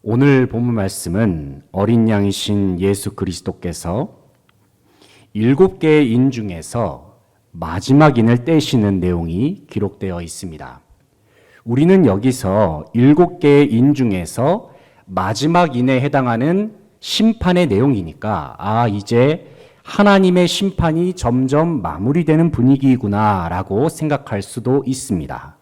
오늘 본문 말씀은 어린 양이신 예수 그리스도께서 7개의 인 중에서 마지막 인을 떼시는 내용이 기록되어 있습니다. 우리는 여기서 7개의 인 중에서 마지막 인에 해당하는 심판의 내용이니까 이제 하나님의 심판이 점점 마무리되는 분위기구나 라고 생각할 수도 있습니다.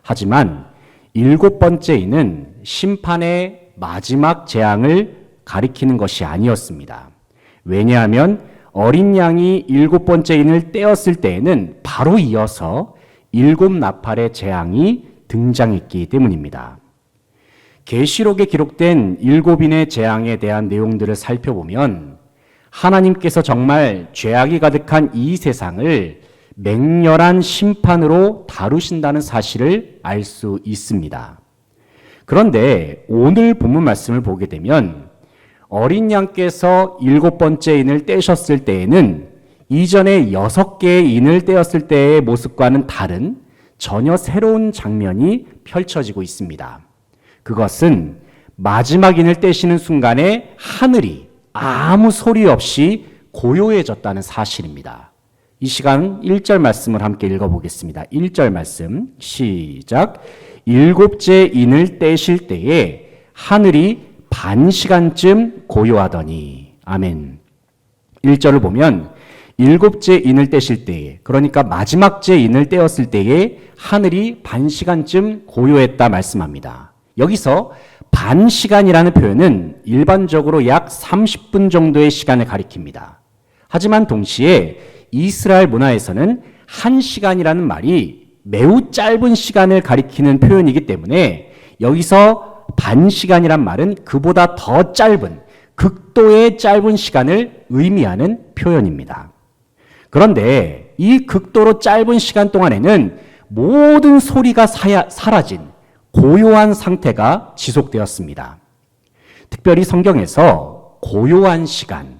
하지만 7번째 인은 심판의 마지막 재앙을 가리키는 것이 아니었습니다. 왜냐하면 어린 양이 7번째 인을 떼었을 때에는 바로 이어서 7나팔의 재앙이 등장했기 때문입니다. 계시록에 기록된 7인의 재앙에 대한 내용들을 살펴보면 하나님께서 정말 죄악이 가득한 이 세상을 맹렬한 심판으로 다루신다는 사실을 알 수 있습니다. 그런데 오늘 본문 말씀을 보게 되면 어린 양께서 7번째 인을 떼셨을 때에는 이전에 6개의 인을 떼었을 때의 모습과는 다른 전혀 새로운 장면이 펼쳐지고 있습니다. 그것은 마지막 인을 떼시는 순간에 하늘이 아무 소리 없이 고요해졌다는 사실입니다. 이 시간 1절 말씀을 함께 읽어보겠습니다. 1절 말씀 시작. 7째 인을 떼실 때에 하늘이 반 시간쯤 고요하더니. 아멘. 1절을 보면 7째 인을 떼실 때에, 그러니까 마지막째 인을 떼었을 때에 하늘이 반 시간쯤 고요했다 말씀합니다. 여기서 반 시간이라는 표현은 일반적으로 약 30분 정도의 시간을 가리킵니다. 하지만 동시에 이스라엘 문화에서는 1시간이라는 말이 매우 짧은 시간을 가리키는 표현이기 때문에 여기서 반 시간이란 말은 그보다 더 짧은, 극도의 짧은 시간을 의미하는 표현입니다. 그런데 이 극도로 짧은 시간 동안에는 모든 소리가 사라진 고요한 상태가 지속되었습니다. 특별히 성경에서 고요한 시간,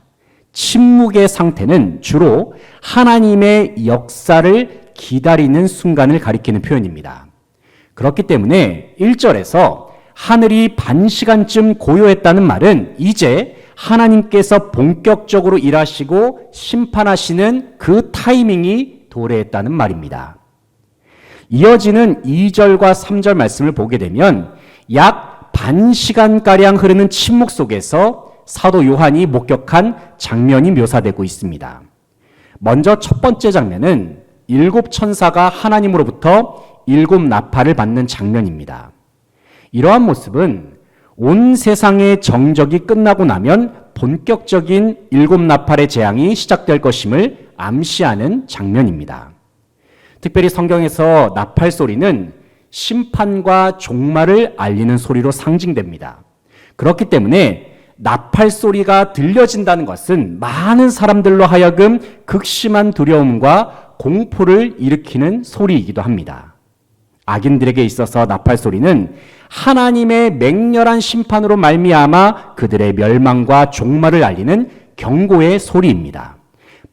침묵의 상태는 주로 하나님의 역사를 기다리는 순간을 가리키는 표현입니다. 그렇기 때문에 1절에서 하늘이 반 시간쯤 고요했다는 말은 이제 하나님께서 본격적으로 일하시고 심판하시는 그 타이밍이 도래했다는 말입니다. 이어지는 2절과 3절 말씀을 보게 되면 약 반 시간가량 흐르는 침묵 속에서 사도 요한이 목격한 장면이 묘사되고 있습니다. 먼저 첫 번째 장면은 7 천사가 하나님으로부터 7 나팔을 받는 장면입니다. 이러한 모습은 온 세상의 정적이 끝나고 나면 본격적인 7 나팔의 재앙이 시작될 것임을 암시하는 장면입니다. 특별히 성경에서 나팔 소리는 심판과 종말을 알리는 소리로 상징됩니다. 그렇기 때문에 나팔 소리가 들려진다는 것은 많은 사람들로 하여금 극심한 두려움과 공포를 일으키는 소리이기도 합니다. 악인들에게 있어서 나팔 소리는 하나님의 맹렬한 심판으로 말미암아 그들의 멸망과 종말을 알리는 경고의 소리입니다.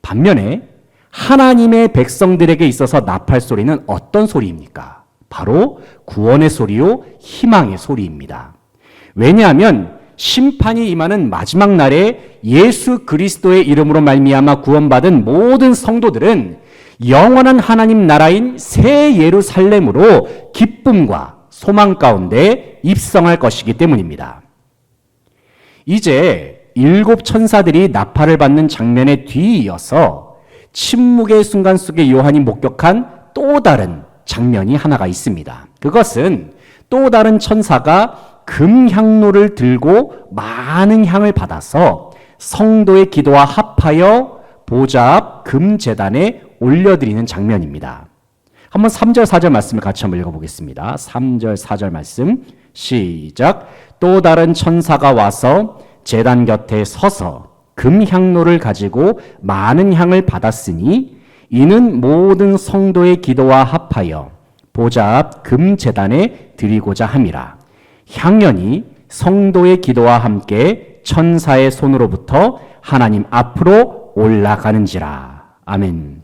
반면에 하나님의 백성들에게 있어서 나팔 소리는 어떤 소리입니까? 바로 구원의 소리요, 희망의 소리입니다. 왜냐하면 심판이 임하는 마지막 날에 예수 그리스도의 이름으로 말미암아 구원받은 모든 성도들은 영원한 하나님 나라인 새 예루살렘으로 기쁨과 소망 가운데 입성할 것이기 때문입니다. 이제 7 천사들이 나팔을 받는 장면에 뒤이어서 침묵의 순간 속에 요한이 목격한 또 다른 장면이 하나가 있습니다. 그것은 또 다른 천사가 금향로를 들고 많은 향을 받아서 성도의 기도와 합하여 보좌 앞 금제단에 올려드리는 장면입니다. 한번 3절 4절 말씀을 같이 한번 읽어보겠습니다. 3절 4절 말씀 시작. 또 다른 천사가 와서 제단 곁에 서서 금향로를 가지고 많은 향을 받았으니 이는 모든 성도의 기도와 합하여 보좌 앞 금제단에 드리고자 함이라. 향연이 성도의 기도와 함께 천사의 손으로부터 하나님 앞으로 올라가는지라. 아멘.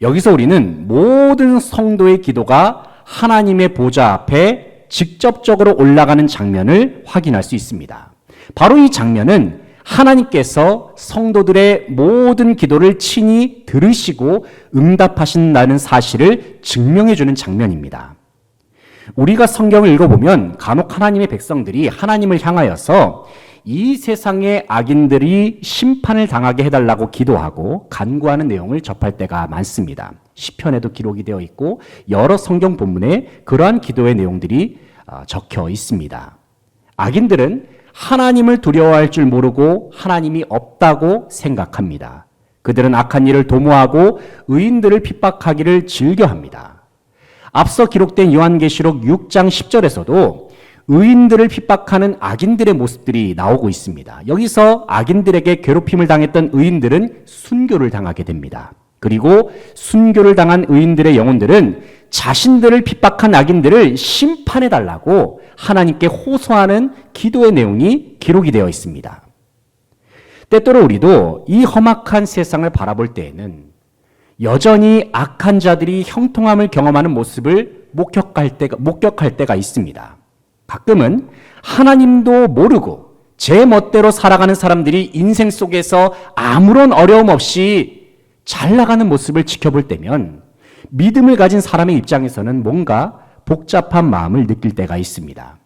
여기서 우리는 모든 성도의 기도가 하나님의 보좌 앞에 직접적으로 올라가는 장면을 확인할 수 있습니다. 바로 이 장면은 하나님께서 성도들의 모든 기도를 친히 들으시고 응답하신다는 사실을 증명해 주는 장면입니다. 우리가 성경을 읽어보면 간혹 하나님의 백성들이 하나님을 향하여서 이 세상의 악인들이 심판을 당하게 해달라고 기도하고 간구하는 내용을 접할 때가 많습니다. 시편에도 기록이 되어 있고 여러 성경 본문에 그러한 기도의 내용들이 적혀 있습니다. 악인들은 하나님을 두려워할 줄 모르고 하나님이 없다고 생각합니다. 그들은 악한 일을 도모하고 의인들을 핍박하기를 즐겨합니다. 앞서 기록된 요한계시록 6장 10절에서도 의인들을 핍박하는 악인들의 모습들이 나오고 있습니다. 여기서 악인들에게 괴롭힘을 당했던 의인들은 순교를 당하게 됩니다. 그리고 순교를 당한 의인들의 영혼들은 자신들을 핍박한 악인들을 심판해달라고 하나님께 호소하는 기도의 내용이 기록이 되어 있습니다. 때때로 우리도 이 험악한 세상을 바라볼 때에는 여전히 악한 자들이 형통함을 경험하는 모습을 목격할 때가 있습니다. 가끔은 하나님도 모르고 제 멋대로 살아가는 사람들이 인생 속에서 아무런 어려움 없이 잘 나가는 모습을 지켜볼 때면 믿음을 가진 사람의 입장에서는 뭔가 복잡한 마음을 느낄 때가 있습니다.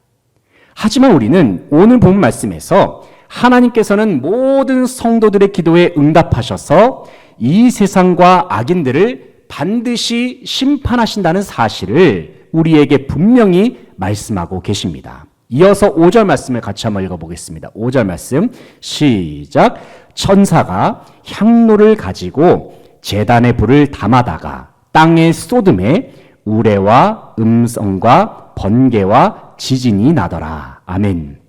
하지만 우리는 오늘 본 말씀에서 하나님께서는 모든 성도들의 기도에 응답하셔서 이 세상과 악인들을 반드시 심판하신다는 사실을 우리에게 분명히 말씀하고 계십니다. 이어서 5절 말씀을 같이 한번 읽어보겠습니다. 5절 말씀 시작. 천사가 향로를 가지고 제단의 불을 담아다가 땅에 쏟음에 우레와 음성과 번개와 지진이 나더라. 아멘.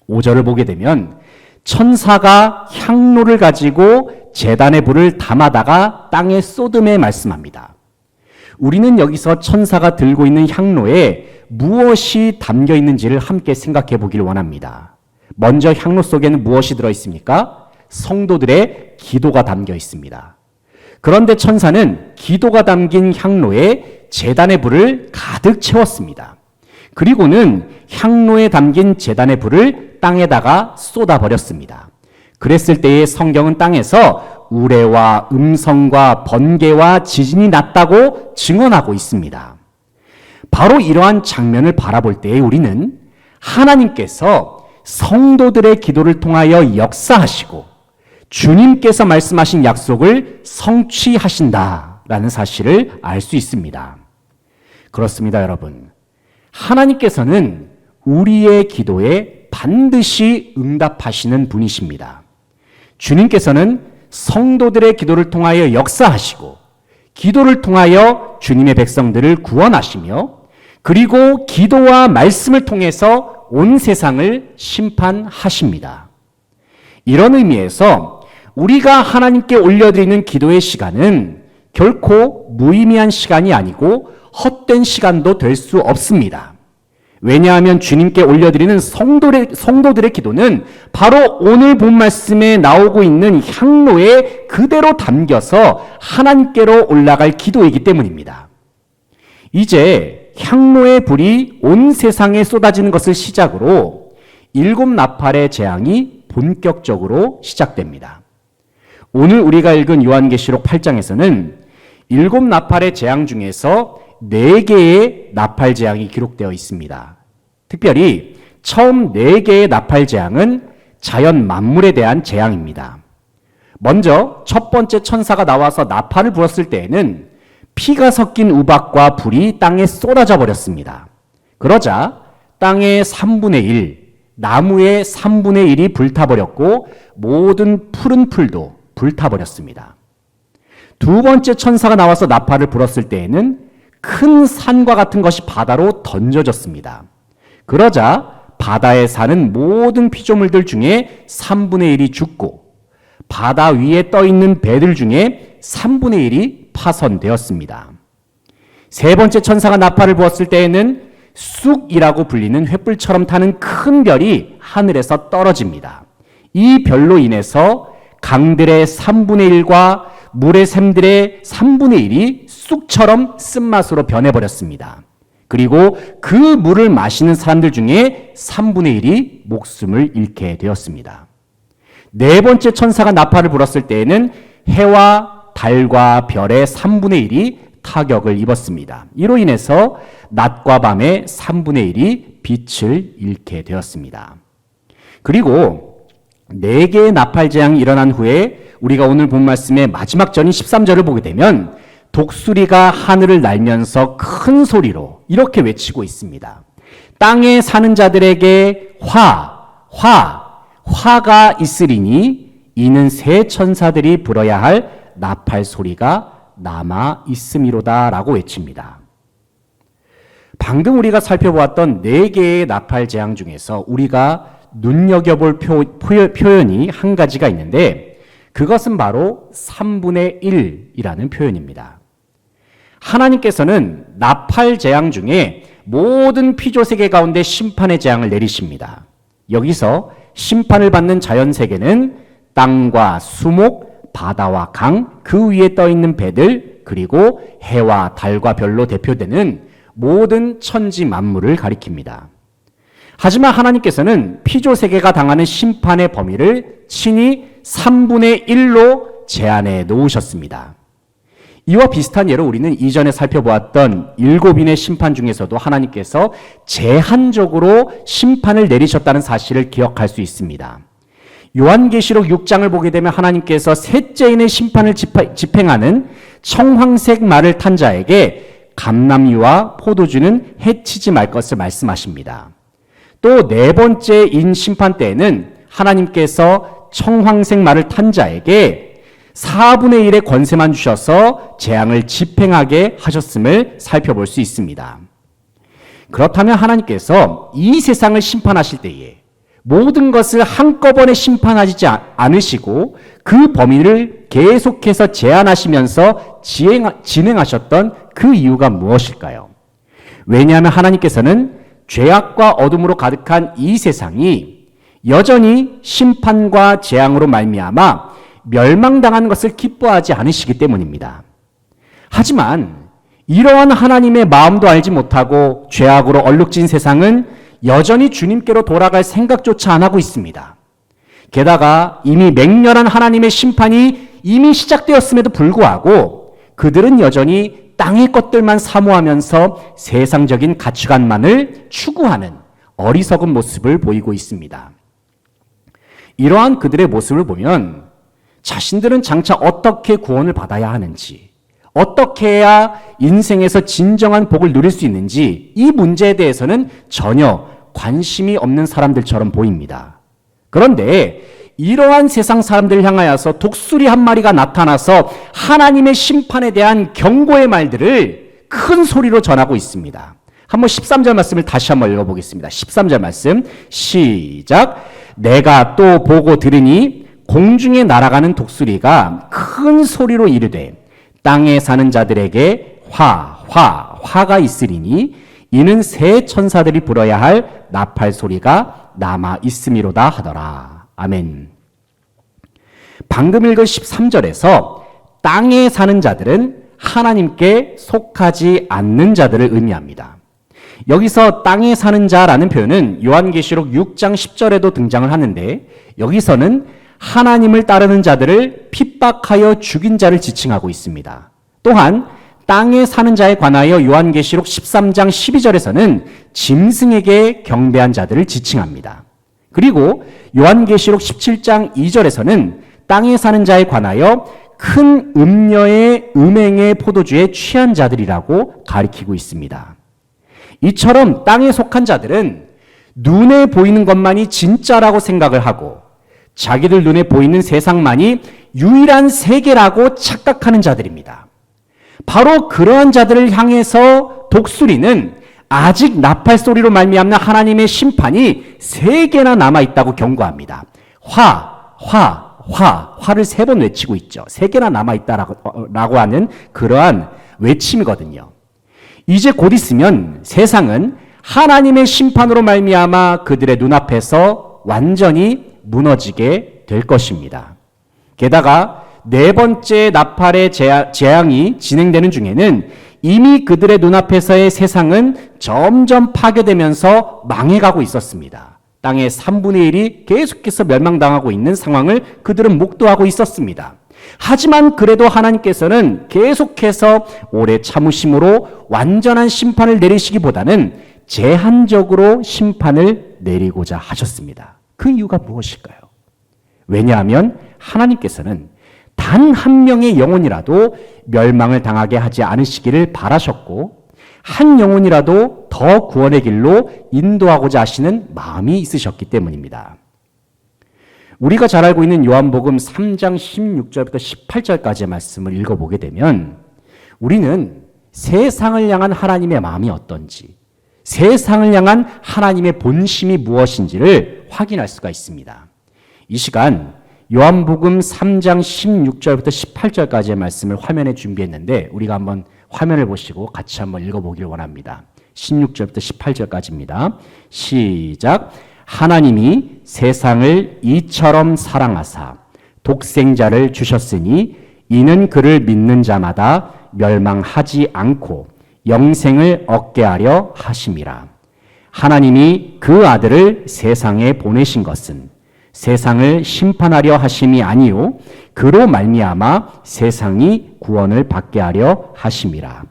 5절을 보게 되면 천사가 향로를 가지고 제단의 불을 담아다가 땅에 쏟음에 말씀합니다. 우리는 여기서 천사가 들고 있는 향로에 무엇이 담겨 있는지를 함께 생각해 보길 원합니다. 먼저 향로 속에는 무엇이 들어 있습니까? 성도들의 기도가 담겨 있습니다. 그런데 천사는 기도가 담긴 향로에 제단의 불을 가득 채웠습니다. 그리고는 향로에 담긴 제단의 불을 땅에다가 쏟아버렸습니다. 그랬을 때의 성경은 땅에서 우레와 음성과 번개와 지진이 났다고 증언하고 있습니다. 바로 이러한 장면을 바라볼 때 우리는 하나님께서 성도들의 기도를 통하여 역사하시고 주님께서 말씀하신 약속을 성취하신다라는 사실을 알 수 있습니다. 그렇습니다, 여러분. 하나님께서는 우리의 기도에 반드시 응답하시는 분이십니다. 주님께서는 성도들의 기도를 통하여 역사하시고 기도를 통하여 주님의 백성들을 구원하시며 그리고 기도와 말씀을 통해서 온 세상을 심판하십니다. 이런 의미에서 우리가 하나님께 올려드리는 기도의 시간은 결코 무의미한 시간이 아니고 헛된 시간도 될 수 없습니다. 왜냐하면 주님께 올려드리는 성도들의 기도는 바로 오늘 본 말씀에 나오고 있는 향로에 그대로 담겨서 하나님께로 올라갈 기도이기 때문입니다. 이제 향로의 불이 온 세상에 쏟아지는 것을 시작으로 7 나팔의 재앙이 본격적으로 시작됩니다. 오늘 우리가 읽은 요한계시록 8장에서는 7 나팔의 재앙 중에서 4개의 나팔 재앙이 기록되어 있습니다. 특별히 처음 4개의 나팔 재앙은 자연 만물에 대한 재앙입니다. 먼저 첫 번째 천사가 나와서 나팔을 불었을 때에는 피가 섞인 우박과 불이 땅에 쏟아져 버렸습니다. 그러자 땅의 3분의 1, 나무의 3분의 1이 불타버렸고 모든 푸른 풀도 불타버렸습니다. 두 번째 천사가 나와서 나팔을 불었을 때에는 큰 산과 같은 것이 바다로 던져졌습니다. 그러자 바다에 사는 모든 피조물들 중에 3분의 1이 죽고 바다 위에 떠 있는 배들 중에 3분의 1이 파손되었습니다. 세 번째 천사가 나팔을 부었을 때에는 쑥이라고 불리는 횃불처럼 타는 큰 별이 하늘에서 떨어집니다. 이 별로 인해서 강들의 3분의 1과 물의 샘들의 3분의 1이 쑥처럼 쓴맛으로 변해버렸습니다. 그리고 그 물을 마시는 사람들 중에 3분의 1이 목숨을 잃게 되었습니다. 네 번째 천사가 나팔을 불었을 때에는 해와 달과 별의 3분의 1이 타격을 입었습니다. 이로 인해서 낮과 밤의 3분의 1이 빛을 잃게 되었습니다. 그리고 4개의 나팔 재앙이 일어난 후에 우리가 오늘 본 말씀의 마지막 절인 13절을 보게 되면 독수리가 하늘을 날면서 큰 소리로 이렇게 외치고 있습니다. 땅에 사는 자들에게 화가 있으리니 이는 새 천사들이 불어야 할 나팔 소리가 남아 있음이로다 라고 외칩니다. 방금 우리가 살펴보았던 4개의 나팔 재앙 중에서 우리가 눈여겨볼 표현이 한 가지가 있는데 그것은 바로 3분의 1이라는 표현입니다. 하나님께서는 나팔 재앙 중에 모든 피조세계 가운데 심판의 재앙을 내리십니다. 여기서 심판을 받는 자연세계는 땅과 수목, 바다와 강, 그 위에 떠있는 배들, 그리고 해와 달과 별로 대표되는 모든 천지 만물을 가리킵니다. 하지만 하나님께서는 피조세계가 당하는 심판의 범위를 친히 3분의 1로 제한해 놓으셨습니다. 이와 비슷한 예로 우리는 이전에 살펴보았던 7인의 심판 중에서도 하나님께서 제한적으로 심판을 내리셨다는 사실을 기억할 수 있습니다. 요한계시록 6장을 보게 되면 하나님께서 셋째인의 심판을 집행하는 청황색 말을 탄 자에게 감람유와 포도주는 해치지 말 것을 말씀하십니다. 또 4번째인 심판 때에는 하나님께서 청황색 말을 탄 자에게 4분의 1의 권세만 주셔서 재앙을 집행하게 하셨음을 살펴볼 수 있습니다. 그렇다면 하나님께서 이 세상을 심판하실 때에 모든 것을 한꺼번에 심판하지 않으시고 그 범위를 계속해서 제한하시면서 진행하셨던 그 이유가 무엇일까요? 왜냐하면 하나님께서는 죄악과 어둠으로 가득한 이 세상이 여전히 심판과 재앙으로 말미암아 멸망당하는 것을 기뻐하지 않으시기 때문입니다. 하지만 이러한 하나님의 마음도 알지 못하고 죄악으로 얼룩진 세상은 여전히 주님께로 돌아갈 생각조차 안 하고 있습니다. 게다가 이미 맹렬한 하나님의 심판이 이미 시작되었음에도 불구하고 그들은 여전히 땅의 것들만 사모하면서 세상적인 가치관만을 추구하는 어리석은 모습을 보이고 있습니다. 이러한 그들의 모습을 보면 자신들은 장차 어떻게 구원을 받아야 하는지, 어떻게 해야 인생에서 진정한 복을 누릴 수 있는지 이 문제에 대해서는 전혀 관심이 없는 사람들처럼 보입니다. 그런데 이러한 세상 사람들을 향하여서 독수리 한 마리가 나타나서 하나님의 심판에 대한 경고의 말들을 큰 소리로 전하고 있습니다. 한번 13절 말씀을 다시 한번 읽어보겠습니다. 13절 말씀 시작. 내가 또 보고 들으니 공중에 날아가는 독수리가 큰 소리로 이르되 땅에 사는 자들에게 화가 있으리니 이는 새 천사들이 불어야 할 나팔 소리가 남아 있음이로다 하더라. 아멘. 방금 읽은 13절에서 땅에 사는 자들은 하나님께 속하지 않는 자들을 의미합니다. 여기서 땅에 사는 자라는 표현은 요한계시록 6장 10절에도 등장을 하는데 여기서는 하나님을 따르는 자들을 핍박하여 죽인 자를 지칭하고 있습니다. 또한 땅에 사는 자에 관하여 요한계시록 13장 12절에서는 짐승에게 경배한 자들을 지칭합니다. 그리고 요한계시록 17장 2절에서는 땅에 사는 자에 관하여 큰 음녀의 음행의 포도주에 취한 자들이라고 가리키고 있습니다. 이처럼 땅에 속한 자들은 눈에 보이는 것만이 진짜라고 생각을 하고 자기들 눈에 보이는 세상만이 유일한 세계라고 착각하는 자들입니다. 바로 그러한 자들을 향해서 독수리는 아직 나팔 소리로 말미암는 하나님의 심판이 3개나 남아있다고 경고합니다. 화를 3번 외치고 있죠. 3개나 남아있다라고 하는 그러한 외침이거든요. 이제 곧 있으면 세상은 하나님의 심판으로 말미암아 그들의 눈앞에서 완전히 무너지게 될 것입니다. 게다가 4번째 나팔의 재앙이 진행되는 중에는 이미 그들의 눈앞에서의 세상은 점점 파괴되면서 망해가고 있었습니다. 땅의 3분의 1이 계속해서 멸망당하고 있는 상황을 그들은 목도하고 있었습니다. 하지만 그래도 하나님께서는 계속해서 오래 참으심으로 완전한 심판을 내리시기보다는 제한적으로 심판을 내리고자 하셨습니다. 그 이유가 무엇일까요? 왜냐하면 하나님께서는 단 한 명의 영혼이라도 멸망을 당하게 하지 않으시기를 바라셨고 한 영혼이라도 더 구원의 길로 인도하고자 하시는 마음이 있으셨기 때문입니다. 우리가 잘 알고 있는 요한복음 3장 16절부터 18절까지의 말씀을 읽어보게 되면 우리는 세상을 향한 하나님의 마음이 어떤지, 세상을 향한 하나님의 본심이 무엇인지를 확인할 수가 있습니다. 이 시간 요한복음 3장 16절부터 18절까지의 말씀을 화면에 준비했는데 우리가 한번 화면을 보시고 같이 한번 읽어보길 원합니다. 16절부터 18절까지입니다. 시작. 하나님이 세상을 이처럼 사랑하사 독생자를 주셨으니 이는 그를 믿는 자마다 멸망하지 않고 영생을 얻게 하려 하심이라. 하나님이 그 아들을 세상에 보내신 것은 세상을 심판하려 하심이 아니요 그로 말미암아 세상이 구원을 받게 하려 하심이라.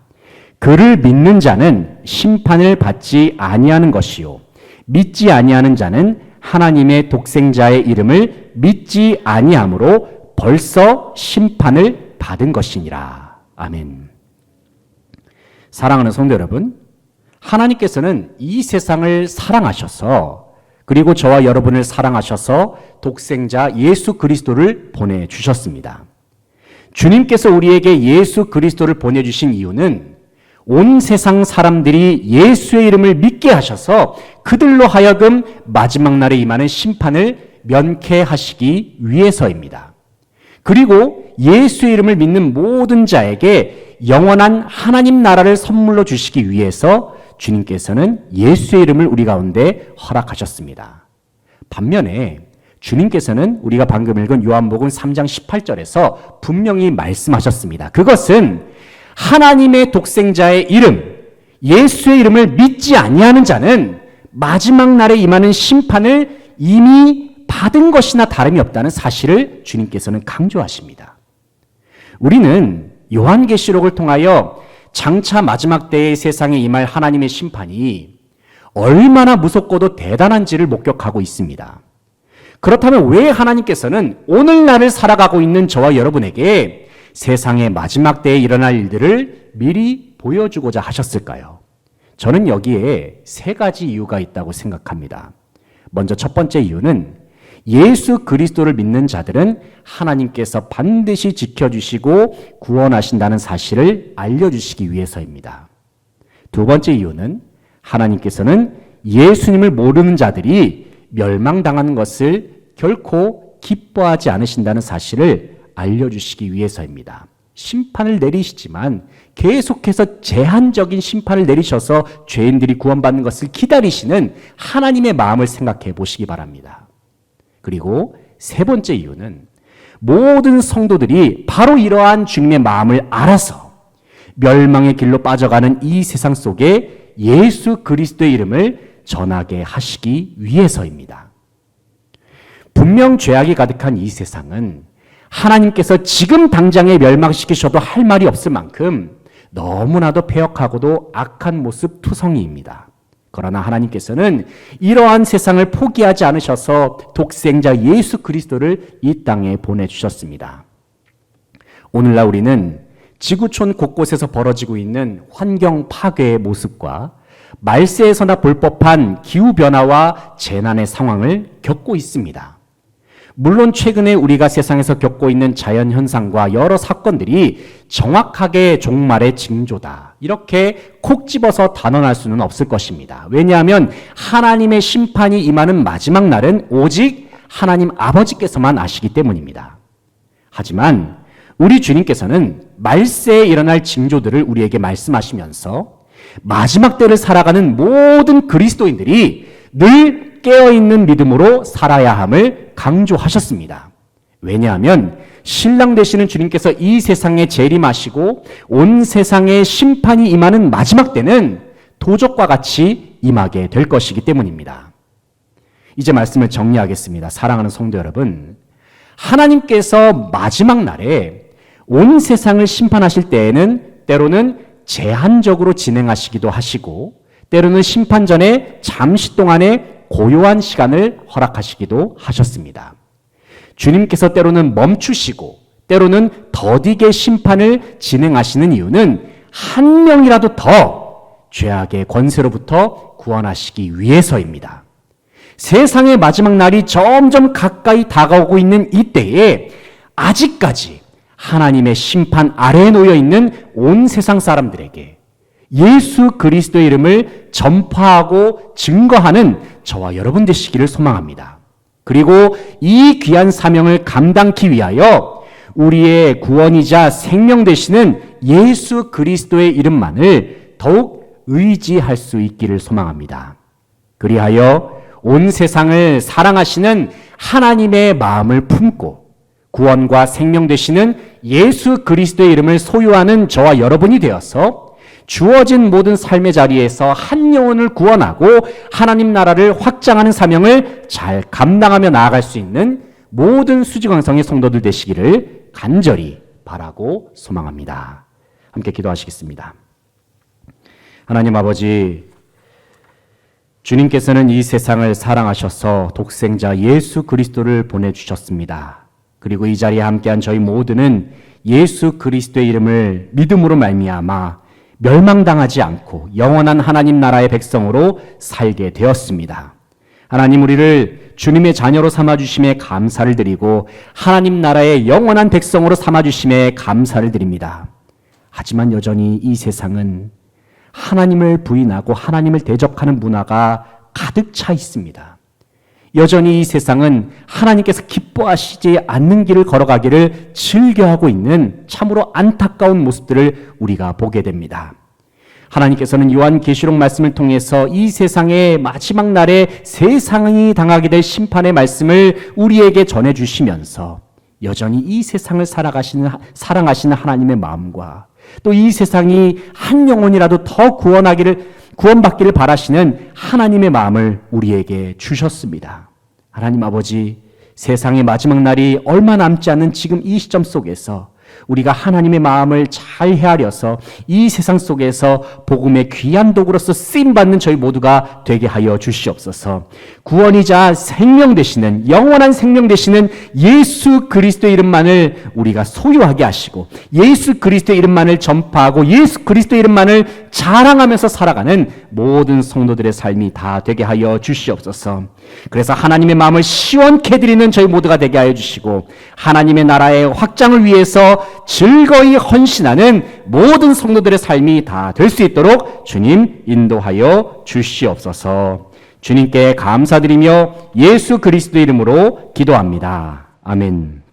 그를 믿는 자는 심판을 받지 아니하는 것이요 믿지 아니하는 자는 하나님의 독생자의 이름을 믿지 아니하므로 벌써 심판을 받은 것이니라. 아멘. 사랑하는 성도 여러분, 하나님께서는 이 세상을 사랑하셔서 그리고 저와 여러분을 사랑하셔서 독생자 예수 그리스도를 보내주셨습니다. 주님께서 우리에게 예수 그리스도를 보내주신 이유는 온 세상 사람들이 예수의 이름을 믿게 하셔서 그들로 하여금 마지막 날에 임하는 심판을 면케하시기 위해서입니다. 그리고 예수의 이름을 믿는 모든 자에게 영원한 하나님 나라를 선물로 주시기 위해서 주님께서는 예수의 이름을 우리 가운데 허락하셨습니다. 반면에 주님께서는 우리가 방금 읽은 요한복음 3장 18절에서 분명히 말씀하셨습니다. 그것은 하나님의 독생자의 이름, 예수의 이름을 믿지 아니하는 자는 마지막 날에 임하는 심판을 이미 받은 것이나 다름이 없다는 사실을 주님께서는 강조하십니다. 우리는 요한계시록을 통하여 장차 마지막 때의 세상에 임할 하나님의 심판이 얼마나 무섭고도 대단한지를 목격하고 있습니다. 그렇다면 왜 하나님께서는 오늘날을 살아가고 있는 저와 여러분에게 세상의 마지막 때에 일어날 일들을 미리 보여주고자 하셨을까요? 저는 여기에 세 가지 이유가 있다고 생각합니다. 먼저 첫 번째 이유는 예수 그리스도를 믿는 자들은 하나님께서 반드시 지켜주시고 구원하신다는 사실을 알려주시기 위해서입니다. 두 번째 이유는 하나님께서는 예수님을 모르는 자들이 멸망당하는 것을 결코 기뻐하지 않으신다는 사실을 알려주시기 위해서입니다. 심판을 내리시지만 계속해서 제한적인 심판을 내리셔서 죄인들이 구원받는 것을 기다리시는 하나님의 마음을 생각해 보시기 바랍니다. 그리고 세 번째 이유는 모든 성도들이 바로 이러한 주님의 마음을 알아서 멸망의 길로 빠져가는 이 세상 속에 예수 그리스도의 이름을 전하게 하시기 위해서입니다. 분명 죄악이 가득한 이 세상은 하나님께서 지금 당장에 멸망시키셔도 할 말이 없을 만큼 너무나도 패역하고도 악한 모습 투성이입니다. 그러나 하나님께서는 이러한 세상을 포기하지 않으셔서 독생자 예수 그리스도를 이 땅에 보내주셨습니다. 오늘날 우리는 지구촌 곳곳에서 벌어지고 있는 환경 파괴의 모습과 말세에서나 볼 법한 기후변화와 재난의 상황을 겪고 있습니다. 물론 최근에 우리가 세상에서 겪고 있는 자연현상과 여러 사건들이 정확하게 종말의 징조다. 이렇게 콕 집어서 단언할 수는 없을 것입니다. 왜냐하면 하나님의 심판이 임하는 마지막 날은 오직 하나님 아버지께서만 아시기 때문입니다. 하지만 우리 주님께서는 말세에 일어날 징조들을 우리에게 말씀하시면서 마지막 때를 살아가는 모든 그리스도인들이 늘 깨어있는 믿음으로 살아야 함을 강조하셨습니다. 왜냐하면 신랑 되시는 주님께서 이 세상에 재림하시고 온 세상에 심판이 임하는 마지막 때는 도적과 같이 임하게 될 것이기 때문입니다. 이제 말씀을 정리하겠습니다. 사랑하는 성도 여러분, 하나님께서 마지막 날에 온 세상을 심판하실 때에는 때로는 제한적으로 진행하시기도 하시고 때로는 심판 전에 잠시 동안의 고요한 시간을 허락하시기도 하셨습니다. 주님께서 때로는 멈추시고 때로는 더디게 심판을 진행하시는 이유는 한 명이라도 더 죄악의 권세로부터 구원하시기 위해서입니다. 세상의 마지막 날이 점점 가까이 다가오고 있는 이때에 아직까지 하나님의 심판 아래에 놓여 있는 온 세상 사람들에게 예수 그리스도의 이름을 전파하고 증거하는 저와 여러분 되시기를 소망합니다. 그리고 이 귀한 사명을 감당하기 위하여 우리의 구원이자 생명 되시는 예수 그리스도의 이름만을 더욱 의지할 수 있기를 소망합니다. 그리하여 온 세상을 사랑하시는 하나님의 마음을 품고 구원과 생명 되시는 예수 그리스도의 이름을 소유하는 저와 여러분이 되어서 주어진 모든 삶의 자리에서 한 영혼을 구원하고 하나님 나라를 확장하는 사명을 잘 감당하며 나아갈 수 있는 모든 수지강성의 성도들 되시기를 간절히 바라고 소망합니다. 함께 기도하시겠습니다. 하나님 아버지, 주님께서는 이 세상을 사랑하셔서 독생자 예수 그리스도를 보내주셨습니다. 그리고 이 자리에 함께한 저희 모두는 예수 그리스도의 이름을 믿음으로 말미암아 멸망당하지 않고 영원한 하나님 나라의 백성으로 살게 되었습니다. 하나님, 우리를 주님의 자녀로 삼아주심에 감사를 드리고 하나님 나라의 영원한 백성으로 삼아주심에 감사를 드립니다. 하지만 여전히 이 세상은 하나님을 부인하고 하나님을 대적하는 문화가 가득 차 있습니다. 여전히 이 세상은 하나님께서 기뻐하시지 않는 길을 걸어가기를 즐겨하고 있는 참으로 안타까운 모습들을 우리가 보게 됩니다. 하나님께서는 요한계시록 말씀을 통해서 이 세상의 마지막 날에 세상이 당하게 될 심판의 말씀을 우리에게 전해주시면서 여전히 이 세상을 사랑하시는 하나님의 마음과 또 이 세상이 한 영혼이라도 더 구원받기를 바라시는 하나님의 마음을 우리에게 주셨습니다. 하나님 아버지, 세상의 마지막 날이 얼마 남지 않은 지금 이 시점 속에서 우리가 하나님의 마음을 잘 헤아려서 이 세상 속에서 복음의 귀한 도구로서 쓰임받는 저희 모두가 되게 하여 주시옵소서. 구원이자 생명 되시는, 영원한 생명 되시는 예수 그리스도의 이름만을 우리가 소유하게 하시고 예수 그리스도의 이름만을 전파하고 예수 그리스도의 이름만을 자랑하면서 살아가는 모든 성도들의 삶이 다 되게 하여 주시옵소서. 그래서 하나님의 마음을 시원케 해드리는 저희 모두가 되게 하여 주시고 하나님의 나라의 확장을 위해서 즐거이 헌신하는 모든 성도들의 삶이 다 될 수 있도록 주님 인도하여 주시옵소서. 주님께 감사드리며 예수 그리스도 이름으로 기도합니다. 아멘.